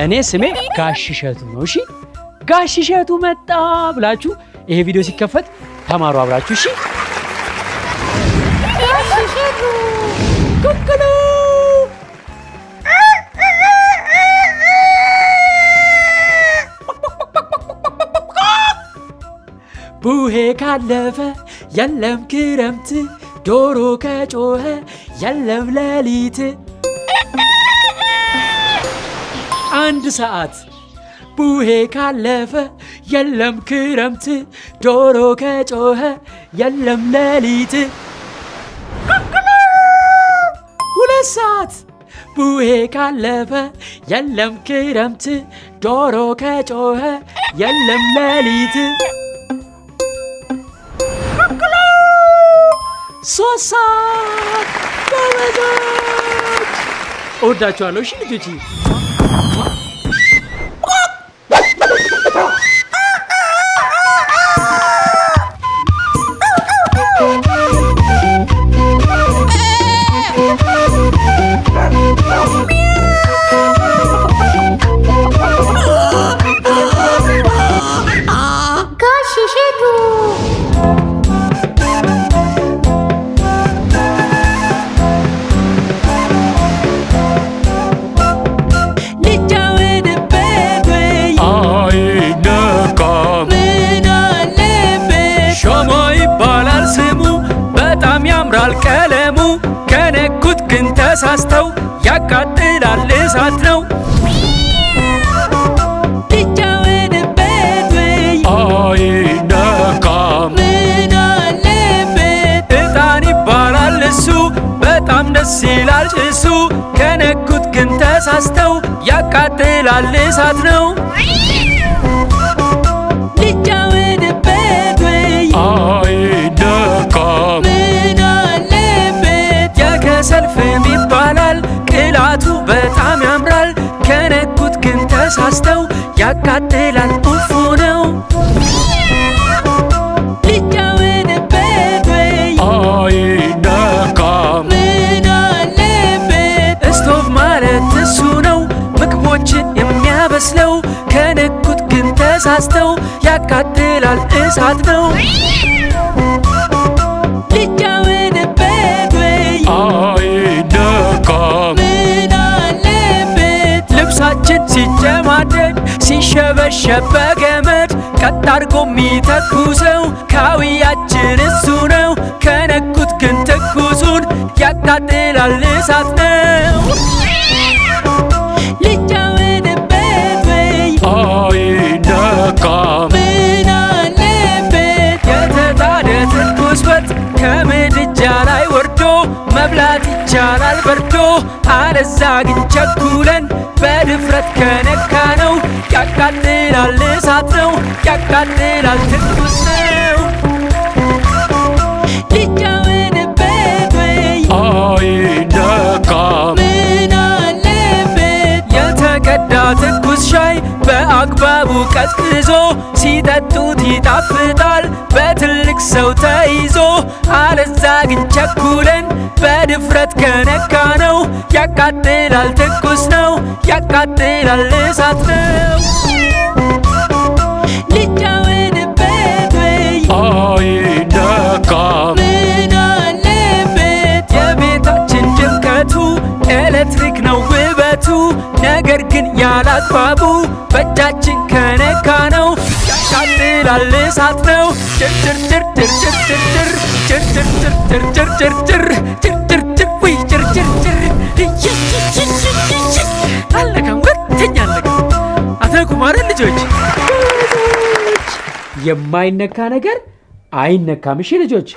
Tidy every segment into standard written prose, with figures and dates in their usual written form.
እኔ ስሜ ጋሽ እሸቱ ነው። እሺ ጋሽ እሸቱ መጣ ብላችሁ ይሄ ቪዲዮ ሲከፈት ተማሩ አብራችሁ። እሺ ጋሽ እሸቱ ኩኩሉ ቡሄ ካለፈ የለም ክረምት፣ ዶሮ ከጮኸ የለም ሌሊት። አንድ ሰዓት ቡሄ ካለፈ የለም ክረምት፣ ዶሮ ከጮኸ የለም ሌሊት። ሁለት ሰዓት ቡሄ ካለፈ የለም ክረምት፣ ዶሮ ከጮኸ የለም ሌሊት። ሶስት ሰዓት ጎበዞች፣ እወዳችኋለሁ። እሺ ልጆች ቀለሙ ከነኩት ግን ተሳስተው ያቃጥላል እሳት ነው። ሊጫወትበት ወይ አይነካም ምን አለበት። እጣን ይባላል እሱ በጣም ደስ ይላል ጭሱ። ከነኩት ግን ተሳስተው ያቃጥላል እሳት ነው። ሊጫወትበት ወይ አይነካም ሰልፍም ይባላል ቅላቱ በጣም ያምራል። ከነኩት ግን ተሳስተው ያቃጥላል ኡፉ ነው። ሊጫወትበት ወይ አይነካም ምን አለበት። እስቶቭ ማለት እሱ ነው ምግቦችን የሚያበስለው። ከነኩት ግን ተሳስተው ያቃጥላል እሳት ነው። ምን አለበት። ልብሳችን ሲጨማደድ ሲሸበሸብ በገመድ ቀጥ አድርጎ የሚተኩሰው ካውያችን እሱ ነው። ከነኩት ግን ትኩሱን ያቃጥላል እሳት ነው። ሊጫወትበት ወይ አይነካም ምን አለበት። የተጣደ ትኩስ ወጥ ከምድጃ ላይ ወርዶ መብላት ይቻላል በርዶ። አለዛ ግን ቸኩለን በድፍረት ከነካ ነው ያቃጥላል እሳት ነው። ያቃጥላል ትኩስ ነው። ሊጫወትበት ወይ አይነካም ምን አለበት። የተቀዳ ትኩስ ሻይ በአግባቡ ቀዝቅዞ ሲጠጡት ይጣፍጣል በትልቅ ሰው ተይዞ። አለዛ ግን ቸኩለን በድፍረት ከነካ ነው ያቃጥላል ትኩስ ነው። ያቃጥላል እሳት ነው። ሊጫወትበት ወይ አይነካም ምን አለበት። የቤታችን ድምቀቱ ኤሌክትሪክ ነው ውበቱ። ነገር ግን ያላግባቡ በእጃችን ከነካ ነው ያቃጥላል እሳት ነው። አለቀም ሁለተኛ አለቀም። አትነኩም አይደል ልጆች? የማይነካ ነገር አይነካም። እሺ ልጆች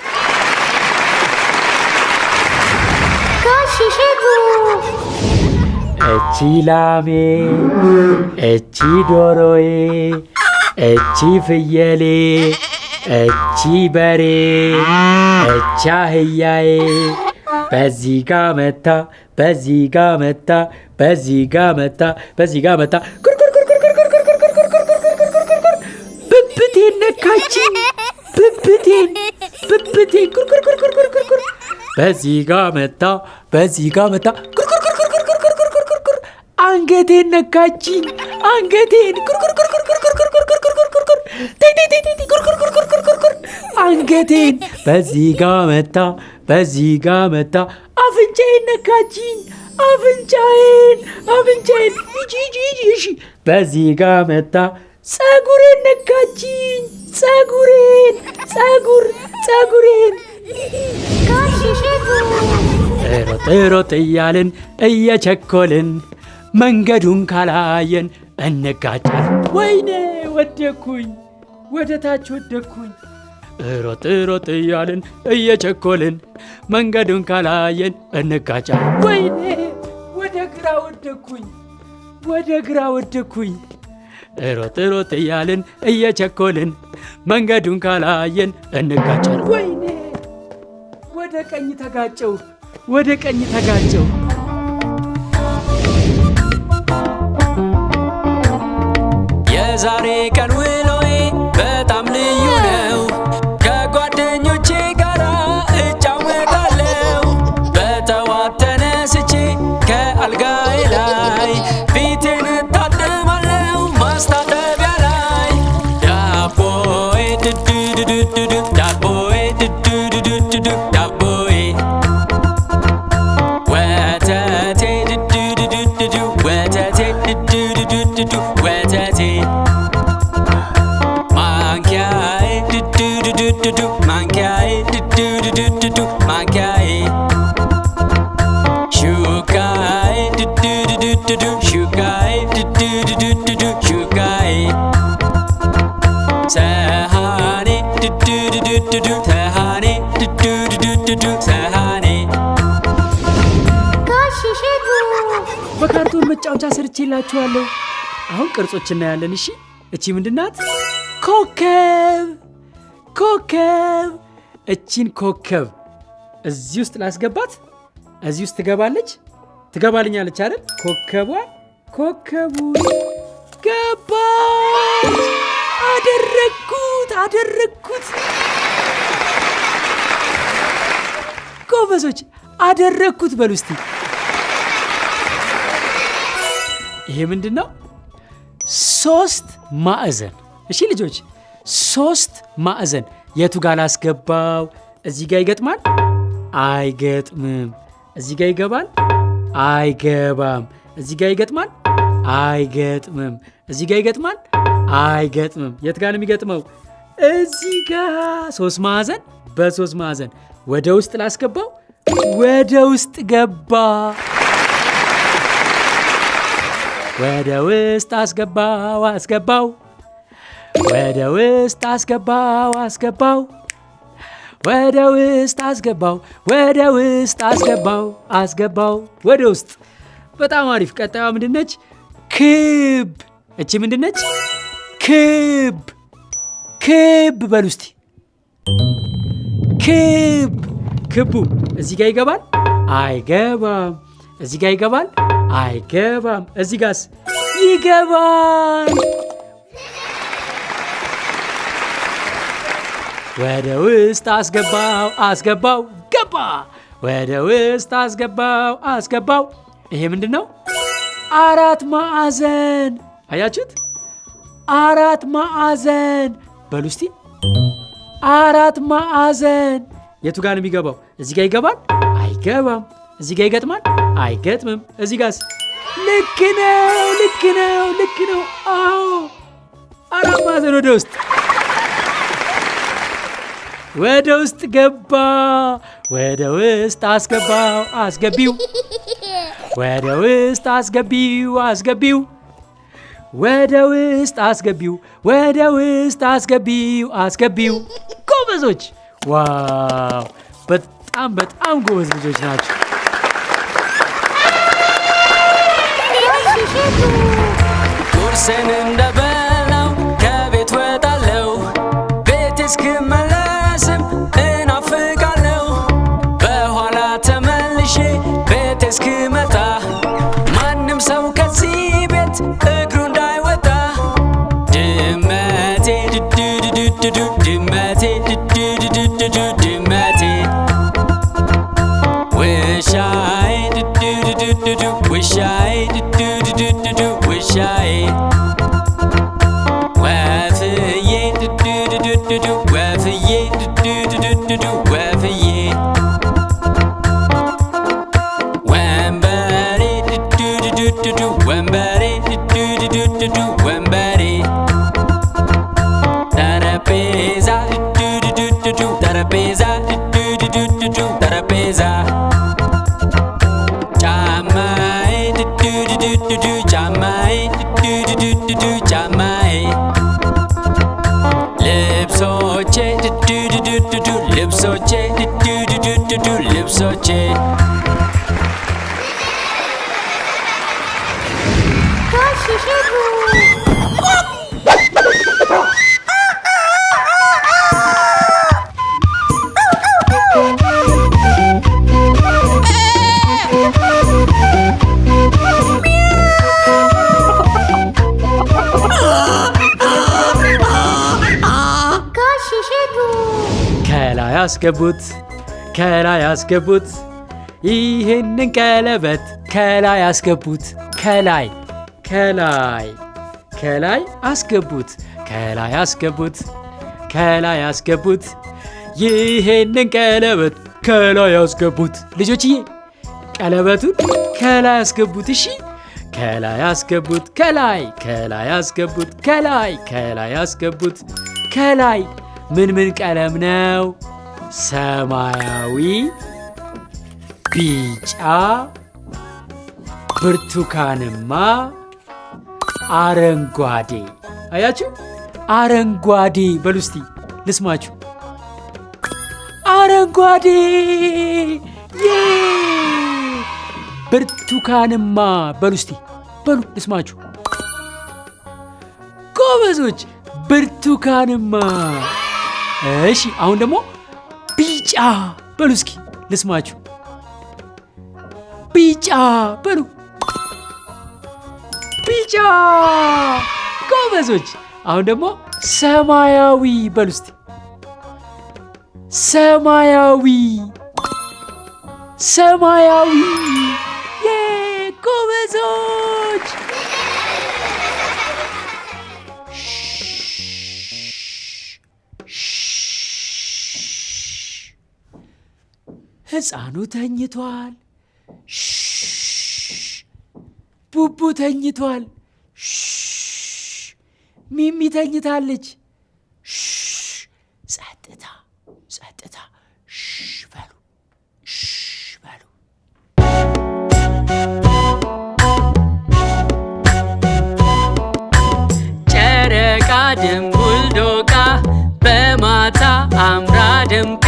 እቺ ላሜ እቺ ዶሮዬ እቺ ፍየሌ እቺ በሬ እቺ አህያዬ በዚህ ጋ መታ በዚህ ጋ መታ በዚህ ጋ መታ በዚህ ጋ መታ ብብቴን ነካችኝ በዚህ ጋ መጣ በዚህ ጋ መጣ አንገቴን ነካችኝ አንገቴን አንገቴን በዚህ ጋ መጣ በዚህ ጋ መጣ አፍንጫዬን ነካችኝ አፍንጫዬን እሺ በዚህ ጋ መጣ ፀጉሬን ነካችኝ ፀጉሬን ሮጥ እያልን እየቸኮልን መንገዱን ካላየን እንጋጫለን። ወይኔ ወደኩኝ ወደ ታች ወደኩኝ። ሮጥ እያልን እየቸኮልን መንገዱን ካላየን እንጋጫለን። ወይኔ ወደ ግራ ወደኩኝ። ሮጥ እያልን እየቸኮልን መንገዱን ካላየን እንጋጫለን። ወይኔ ወደ ቀኝ ተጋጨው የዛሬ ቀን ውሎዬ በጣም ልዩ ነው። ከጓደኞቼ ጋር እጫወታለሁ። በጠዋት ተነስቼ ከአልጋዬ ላይ ፊቴን እታጠባለሁ ማስታጠቢያ ላይ ዳቦዬ ድድድድድድ ዳቦዬ ድድድድድድ ዳቦዬ ወተቴ ድድድድድድ ወተቴ ድድድድድድ ወተቴ ማንኪያዬ ድድድድድድ ማንኪያዬ ድድድድድድ ማንኪያዬ ሹካዬ ድድድድድድ ሹካዬ ድድድድድድ ሹካዬ ሰሃኔ ድድድድድድ ሰሃኔ ድድድድድድ ሰሃኔ በካርቶን መጫወቻ ሰርቼላችኋለሁ። አሁን ቅርጾች እናያለን። እሺ እቺ ምንድናት? ኮከብ። እቺን ኮከብ እዚህ ውስጥ ላስገባት። እዚህ ውስጥ ትገባልኛለች አይደል? ኮከቡ ገባች። አደረግኩት። ጎበዞች አደረግኩት በሉ እስቲ። ይሄ ምንድን ነው? 3 ማዕዘን። እሺ ልጆች 3 ማዕዘን የቱ ጋር ላስገባው? እዚህ ጋር ይገጥማል? አይገጥምም። እዚህ ጋር ይገባል? አይገባም። እዚህ ጋር ይገጥማል? አይገጥምም። እዚህ ጋር ይገጥማል? አይገጥምም። የት ጋር ነው የሚገጥመው? እዚህ ጋር 3 ማዕዘን በ3 ማዕዘን ወደ ውስጥ ላስገባው። ወደ ውስጥ ገባ። ወደ ውስጥ አስገባው። ወደ ውስጥ አስገባው። ወደ ውስጥ አስገባው። ወደ ውስጥ። በጣም አሪፍ። ቀጣዩዋ ምንድነች? ክብ። እቺ ምንድነች? ክብ በሉ እስቲ። ክቡ እዚህ ጋር ይገባል? አይገባም። እዚህ ጋር ይገባል? አይገባም። እዚህ ጋርስ ይገባል። ወደ ውስጥ አስገባው። ገባ። ወደ ውስጥ አስገባው። ይሄ ምንድን ነው? 4 ማዕዘን። አያችሁት? 4 ማዕዘን በሉ እስቲ። 4 ማዕዘን የቱ ጋር ነው የሚገባው? እዚህ ጋር ይገባል? አይገባም። እዚህ ጋር ይገጥማል? አይገጥምም። እዚህ ጋርስ? ልክ ነው። አዎ 4 ማዕዘን ወደ ውስጥ ገባ። ወደ ውስጥ አስገቢው። ወደ ውስጥ አስገቢው። ወደ ውስጥ አስገቢው። ጎበዞች! ዋው! በጣም ጎበዝ ልጆች ናቸው። ቁርስን እንደበላው ከቤት ወጣለው፣ ቤት እስክመለስም እናፍቃለው። በኋላ ተመልሼ ቤት እስክመጣ ማንም ሰው ከዚህ ቤት እግሩ እንዳይወጣ። ድመቴ ድመቴ ድመቴ ውሻዬ ውሻዬ ወፍዬ ወፍዬ ወፍዬ ወንበሬ ወንበሬ ወንበሬ ጠረጴዛ ጠረጴዛ ጠረጴዛ ጫማዬ ጫማዬ ጫማዬ ልብሶቼ ልብሶቼ ልብሶቼ ከላይ አስገቡት ከላይ አስገቡት ይህንን ቀለበት ከላይ አስገቡት ከላይ ከላይ ከላይ አስገቡት ከላይ አስገቡት ከላይ አስገቡት ይህንን ቀለበት ከላይ አስገቡት። ልጆችዬ ቀለበቱን ከላይ አስገቡት። እሺ ከላይ አስገቡት ከላይ ከላይ አስገቡት ከላይ ከላይ አስገቡት ከላይ ምን ቀለም ነው? ሰማያዊ፣ ቢጫ፣ ብርቱካንማ፣ አረንጓዴ። አያችሁ? አረንጓዴ በሉ እስቲ ልስማችሁ። አረንጓዴ። ብርቱካንማ በሉ እስቲ በሉ ልስማችሁ። ጎበዞች፣ ብርቱካንማ። እሺ አሁን ደግሞ ቢጫ በሉ እስኪ ልስማችሁ። ቢጫ በሉ። ቢጫ። ጎበዞች። አሁን ደግሞ ሰማያዊ በሉ እስቲ። ሰማያዊ ሰማያዊ። ጎበዞች። ሕፃኑ ተኝቷል። ቡቡ ተኝቷል። ሚሚ ተኝታለች። ጸጥታ ጸጥታ። በሉ በሉ። ጨረቃ ድንቡል ዶቃ በማታ አምራ ደምቃ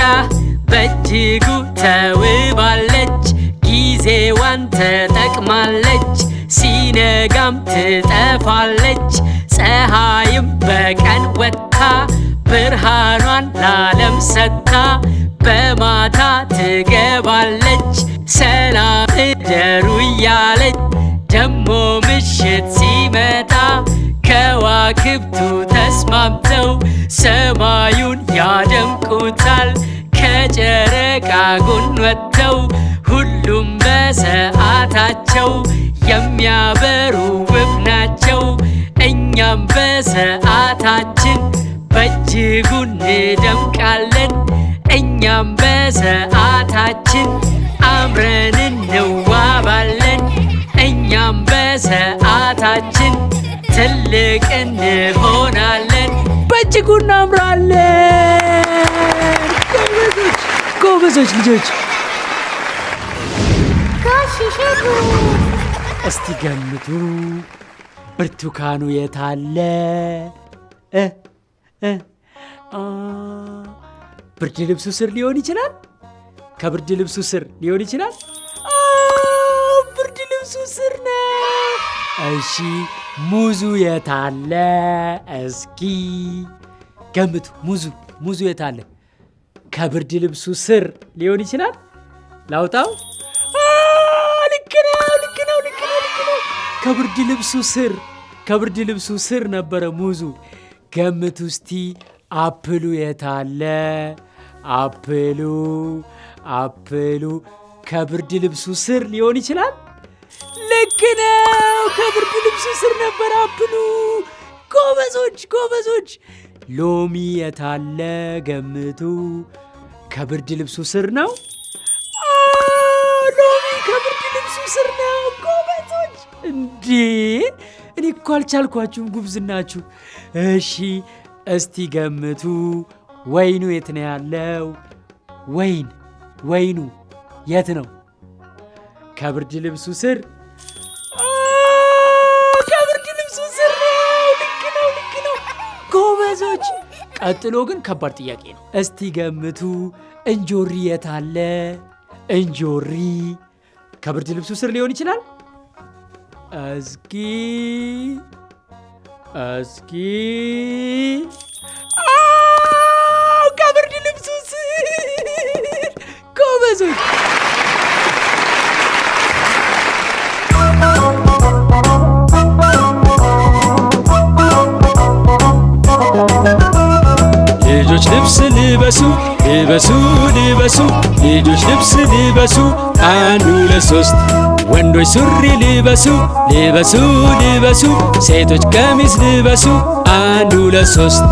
በእጅጉ ተውባለች። ጊዜዋን ተጠቅማለች። ሲነጋም ትጠፋለች። ፀሐይም በቀን ወጥታ ብርሃኗን ላለም ሰጥታ በማታ ትገባለች። ሰላም እደሩ እያለች ደሞ ምሽት ሲመጣ ከዋክብቱ ተስማምተው ሰማዩን ያደምቁታል። ከጨረቃ ጎን ወጥተው ሁሉም በሰዓታቸው የሚያበሩ ውብ ናቸው። እኛም በሰዓታችን በእጅጉ እንደምቃለን። እኛም በሰዓታችን አምረን እንዋባለን። እኛም በሰዓታችን ትልቅ እንሆናለን። በእጅጉ እናምራለን። ጎበዞች ልጆች። እስቲ ገምቱ፣ ብርቱካኑ የታለ? ብርድ ልብሱ ስር ሊሆን ይችላል። ከብርድ ልብሱ ስር ሊሆን ይችላል። ብርድ ልብሱ ስር ነው። እሺ ሙዙ የታለ? እስኪ ገምቱ። ሙዙ የታለ? ከብርድ ልብሱ ስር ሊሆን ይችላል። ላውጣው? ልክ ነው። ከብርድ ልብሱ ስር ነበረ ሙዙ። ገምቱ እስቲ አፕሉ የታለ? አፕሉ ከብርድ ልብሱ ስር ሊሆን ይችላል። ልክ ነው። ከብርድ ልብሱ ስር ነበር አፕሉ። ጎበዞች። ሎሚ የታለ ገምቱ። ከብርድ ልብሱ ስር ነው። ሎሚ ከብርድ ልብሱ ስር ነው። ጎበዞች። እንዴ እኔ እኮ አልቻልኳችሁም፣ ጉብዝናችሁ። እሺ እስቲ ገምቱ። ወይኑ የት ነው ያለው? ወይኑ የት ነው? ከብርድ ልብሱ ስር። ከብርድ ልብሱ ስር ነው። ልክ ነው ጎበዞች። ቀጥሎ ግን ከባድ ጥያቄ ነው። እስቲ ገምቱ። እንጆሪ የት አለ? እንጆሪ ከብርድ ልብሱ ስር ሊሆን ይችላል። እስኪ ከብርድ ልብሱ ስር። ጎበዞች። ልጆች ልብስ ልበሱ ልጆች ልብስ ልበሱ 1 2 3 ወንዶች ሱሪ ልበሱ ሴቶች ቀሚስ ልበሱ 1 2 3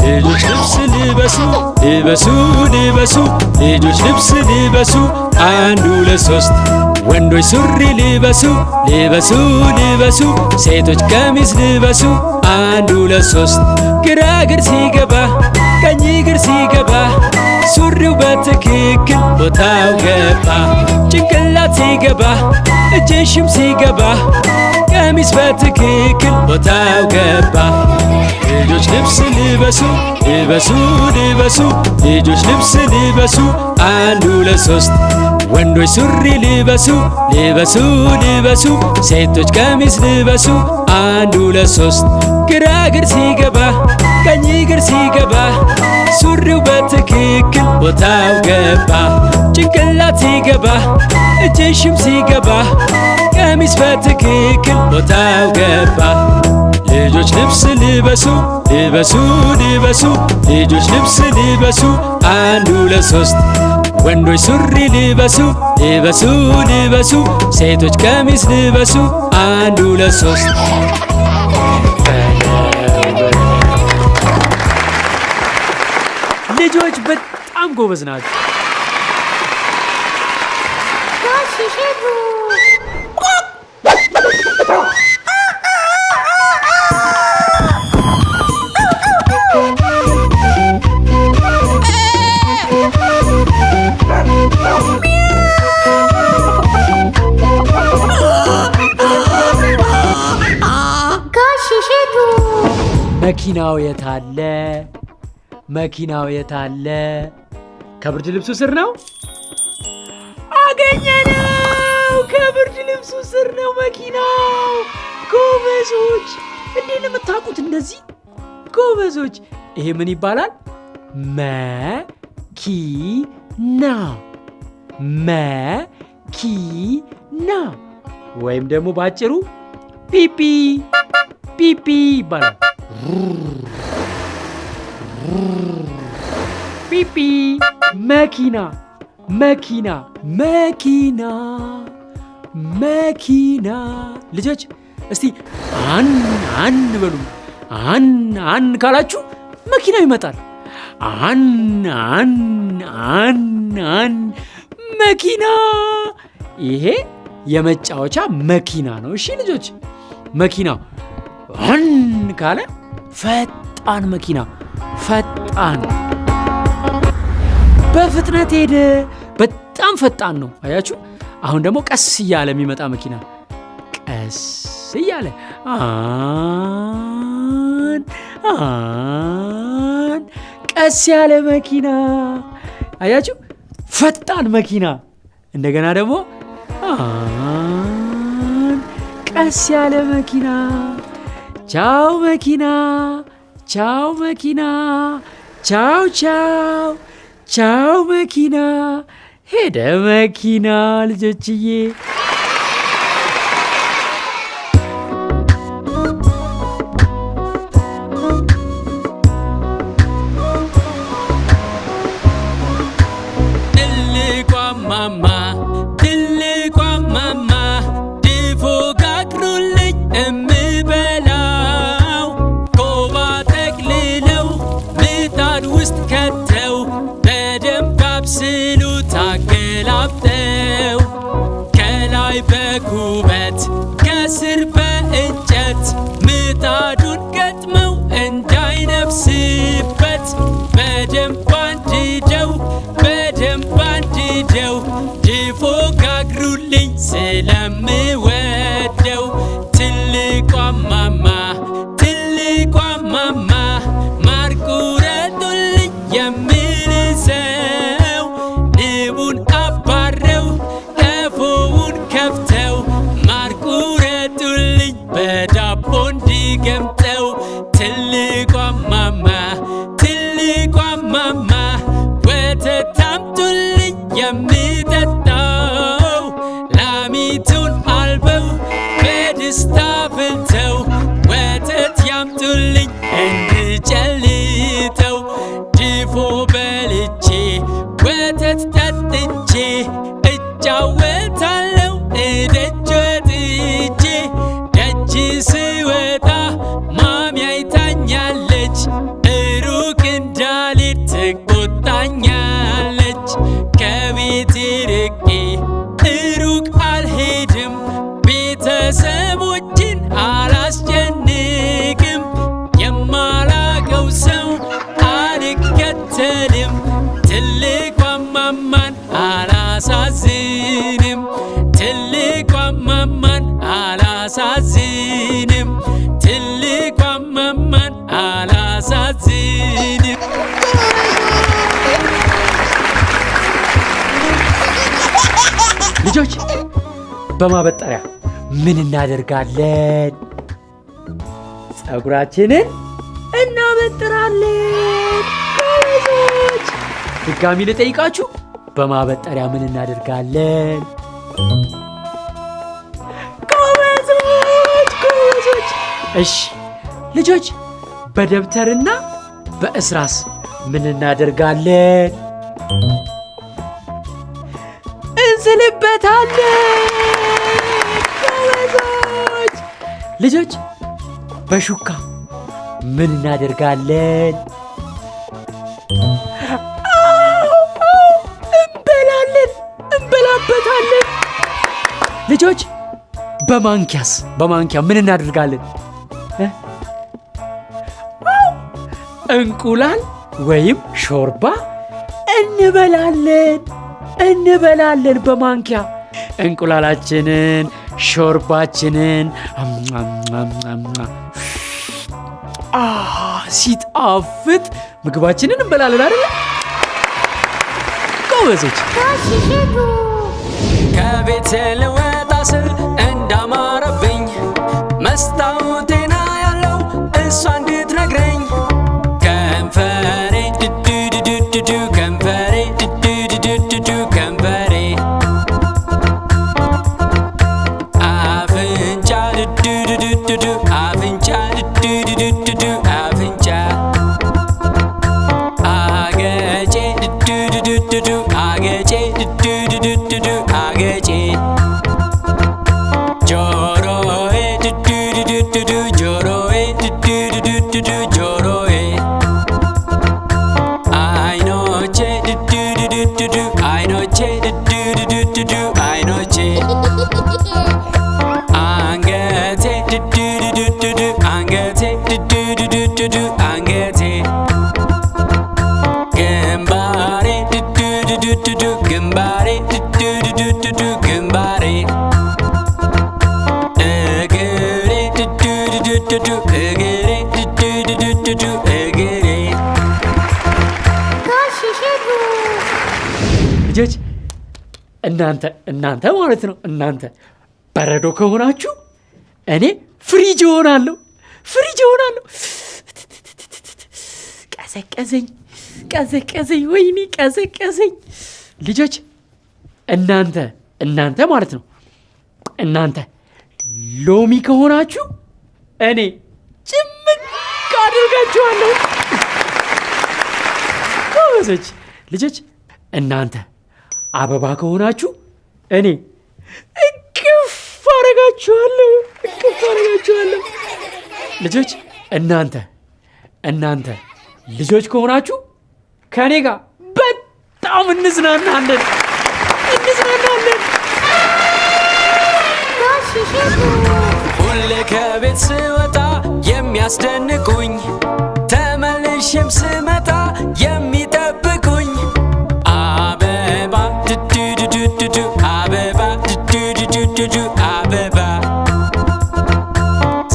ልጆች ልብስ ልበሱ ልጆች ልብስ ልበሱ 1 2 3 ወንዶች ሱሪ ልበሱ ሴቶች ቀሚስ ልበሱ 1 2 3 ግራ እግር ሲገባ ቀኝ እግር ሲገባ ሱሪው በትክክል ቦታው ገባ። ጭንቅላት ሲገባ እጅሽም ሲገባ ቀሚስ በትክክል ቦታው ገባ። ልጆች ልብስ ልበሱ ልጆች ልብስ ልበሱ 1 2 3 ወንዶች ሱሪ ልበሱ ሴቶች ቀሚስ ልበሱ 1 2 3 ግራ እግር ሲገባ ቀኝ እግር ሲገባ ሱሪው በትክክል ቦታው ገባ። ጭንቅላት ሲገባ እጅሽም ሲገባ ቀሚስ በትክክል ቦታው ገባ። ልጆች ልብስ ልበሱ ልጆች ልብስ ልበሱ 1 2 3 ወንዶች ሱሪ ልበሱ ሴቶች ቀሚስ ልበሱ 1 2 3 ልጆች በጣም ጎበዝ ናቸው። መኪናው የታለ? መኪናው የታለ? ከብርድ ልብሱ ስር ነው። አገኘነው! ከብርድ ልብሱ ስር ነው መኪናው። ጎበዞች! እንዴት ነው የምታውቁት እንደዚህ? ጎበዞች! ይሄ ምን ይባላል? መኪና። መኪና ወይም ደግሞ ባጭሩ ፒፒ ይባላል። ፒፒ። መኪና ልጆች እስቲ አን በሉ። አን ካላችሁ መኪናው ይመጣል። አን መኪና። ይሄ የመጫወቻ መኪና ነው። እሺ ልጆች፣ መኪናው አን ካለ ፈጣን መኪና፣ ፈጣን፣ በፍጥነት ሄደ። በጣም ፈጣን ነው። አያችሁ? አሁን ደግሞ ቀስ እያለ የሚመጣ መኪና፣ ቀስ እያለ ቀስ ያለ መኪና። አያችሁ? ፈጣን መኪና። እንደገና ደግሞ ቀስ ያለ መኪና። ቻው መኪና፣ ቻው መኪና፣ ቻው መኪና። ሄደ መኪና። ልጆችዬ ትልቋ ማማ ድፎ ከላይ በኩበት ከስር በእንጨት ምጣዱን ገጥመው እንዳይነፍስበት በደንብ አንድደው ድፎ ጋግሩልኝ ስለምወደው ትልቋ ማማ ማር ቁረጡልኝ የምልሰው ንቡን አባረው ቀፎውን ከፍተው ማር ቁረጡልኝ በዳቦ እንዲገምጠው ትልቋ ማማ ወተት አምጡልኝ የምጠጣው ላሚቱን አልበው በደስታ ፍልተው ወተት ያምጡልኝ እንድጨልጠው ድፎ በልቼ ወተት ጠጥቼ እጫወታለሁ እደጅ ወጥቼ ደጅ ስወጣ ማሚ አይታኛለች ሩቅ እንዳልሄድ ትቆጣኛለች ከቤቴ ርቄ ሩቅ አልሄድም ቤተሰቦችን አላስጨንቅም የማላቀው ሰው አልከተልም ትልቋ ማማን አላሳዝንም ትልቋ ማማን አላሳዝንም ትልቋ ማማን አላሳዝንም። ልጆች በማበጠሪያ ምን እናደርጋለን? ፀጉራችንን እናበጥራለን። ጎበዞች! ድጋሚ ልጠይቃችሁ፣ በማበጠሪያ ምን እናደርጋለን? ጎበዞች! እሺ ልጆች፣ በደብተርና በእስራስ ምን እናደርጋለን? እንስልበታለን። ጎበዞች! ልጆች በሹካ ምን እናደርጋለን? እንበላበታለን። ልጆች በማንኪያ ምን እናደርጋለን? እንቁላል ወይም ሾርባ እንበላለን በማንኪያ እንቁላላችንን ሾርባችንን ሲጣፍጥ ምግባችንን እንበላለን አይደል? ጎበዞች! ከቤት ልወጣ ስል እንዳማረብኝ መስታወቴና ያለው እሷ እንድትነግረኝ ከንፈሬ ድድድድድዱ ከንፈሬ ድድድድድዱ ከንፈሬ አፍንጫ ድድድድድዱ አፍንጫ ድድድድድዱ አፍንጫ አገጬ ድድድድድዱ አገጬ ድድድድድዱ አገጬ ጆሮዬ ድድድድድዱ ጆሮዬ ድድድድድዱ ጆሮዬ አይኖቼ ድድድድድዱ አይኖቼ ድድድድድዱ አይኖቼ አንገቴ ድድድድድዱ አንገቴ ድድድድድዱ አንገቴ ግንባሬ ድድድድድዱ ግንባሬ ድድድድድዱ ግንባሬ እግሬ ድድድድድዱ እግሬ ድድድድድዱ እግሬ። ልጆች እናንተ ማለት ነው እናንተ በረዶ ከሆናችሁ እኔ ፍሪጅ እሆናለሁ። ቀዘቀዘኝ ወይኔ ቀዘቀዘኝ። ልጆች እናንተ ማለት ነው እናንተ ሎሚ ከሆናችሁ እኔ ጭምቅ አድርጋችኋለሁ። ጎበዞች! ልጆች እናንተ አበባ ከሆናችሁ እኔ እቅፍ አረጋችኋለሁ። ልጆች እናንተ ልጆች ከሆናችሁ ከኔ ጋር በጣም እንዝናናለን። ሁሌ ከቤት ስወጣ የሚያስደንቁኝ ተመልሼም ስመጣ የሚጠብቁኝ አበባ ዱዱዱዱዱ አበባ ዱዱዱዱዱ አበባ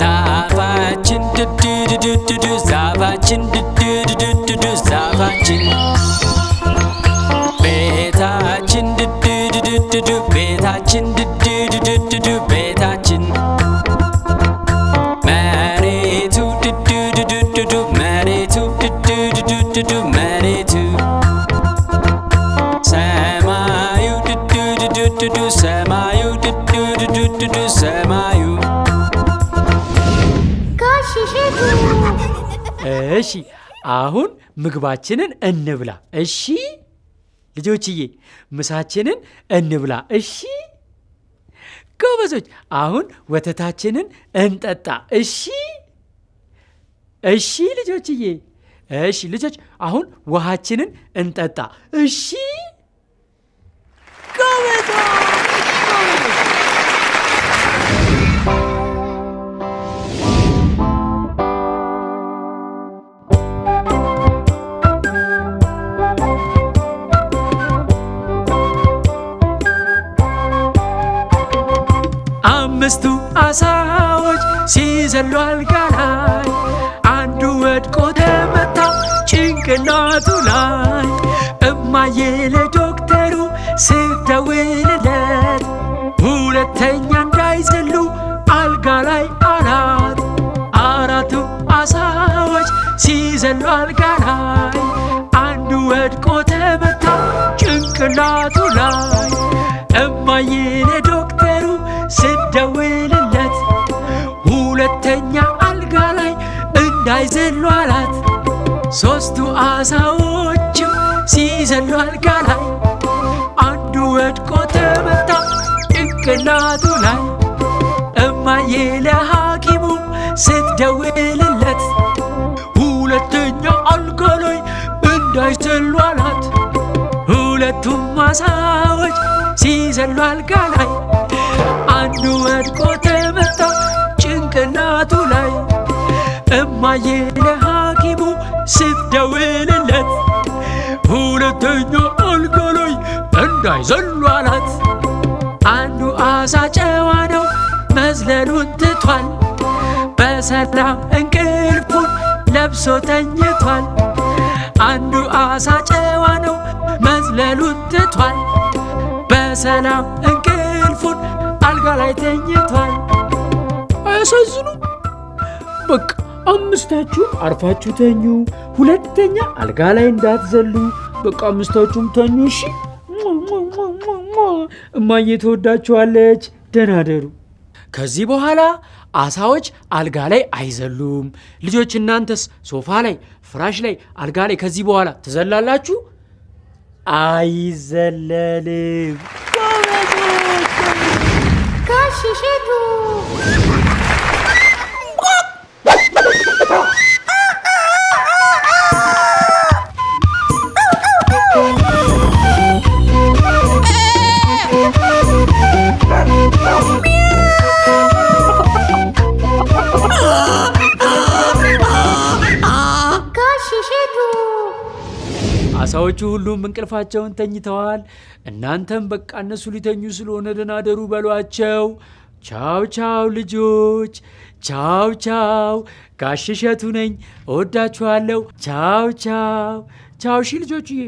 ዛፋችን ዱዱዱዱዱ ዛፋችን ዱዱዱዱዱ ዛፋችን ቤታችን ዱዱዱዱዱ ቤታችን ዱዱዱዱዱ ቤታችን መሬቱ ዱዱዱዱዱ መሬቱ ዱዱዱዱዱ መሬቱ ሰማዩ ዱዱዱዱዱ ሰማዩ ዱዱዱዱዱ ሰማዩ እሺ አሁን ምግባችንን እንብላ። እሺ ልጆችዬ ምሳችንን እንብላ። እሺ ጎበዞች አሁን ወተታችንን እንጠጣ። እሺ እሺ ልጆችዬ እሺ ልጆች አሁን ውሃችንን እንጠጣ። እሺ ጎበዞች 5 ዓሣዎች ሲዘሉ አልጋ ላይ አንዱ ወድቆ ተመታ ጭንቅላቱ ላይ። እማዬ ለዶክተሩ ስትደውልለት ሁለተኛ እንዳይዘሉ አልጋ ላይ አላት። 4 ዓሣዎች ሲዘሉ አልጋ ላይ አንዱ ወድቆ ተመታ ጭንቅላቱ ላይ። እማዬ ለዶክተሩ ስትደውልለት ሁለተኛ አልጋ ላይ እንዳይዘሉ አላት። 3 ዓሣዎችም ሲዘሉ አልጋ ላይ አንዱ ወድቆ ተመታ ጭንቅላቱ ላይ። እማዬ ለሐኪሙ ስትደውልለት ሁለተኛ አልጋ ላይ እንዳይዘሉ አላት። 2 ዓሣዎች ሲዘሉ አልጋ ላይ አንዱ ወድቆ ተመታ ጭንቅላቱ ላይ። እማዬ ለሐኪሙ ስትደውልለት ሁለተኛ አልጋ ላይ እንዳይዘሉ አላት። አንዱ ዓሣ ጨዋ ነው መዝለሉን ትቷል፣ በሰላም እንቅልፉን ለብሶ ተኝቷል። አንዱ ዓሣ ጨዋ ነው መዝለሉን ትቷል፣ በሰላም እንቅልፉን አልጋ ላይ ተኝቷል። አያሳዝኑ? በቃ 5ታችሁም አርፋችሁ ተኙ። ሁለተኛ አልጋ ላይ እንዳትዘሉ። በቃ 5ታችሁም ተኙ። እሺ እማዬ ትወዳችኋለች። ደህና ደሩ። ከዚህ በኋላ ዓሣዎች አልጋ ላይ አይዘሉም። ልጆች እናንተስ ሶፋ ላይ፣ ፍራሽ ላይ፣ አልጋ ላይ ከዚህ በኋላ ትዘላላችሁ? አይዘለልም። ጋሽሽቱ ዓሣዎቹ ሁሉም እንቅልፋቸውን ተኝተዋል። እናንተም በቃ እነሱ ሊተኙ ስለሆነ ደህና ደሩ በሏቸው። ቻው ቻው ልጆች፣ ቻው ቻው። ጋሽ እሸቱ ነኝ። እወዳችኋለሁ። ቻው ቻው ቻው። እሺ ልጆችዬ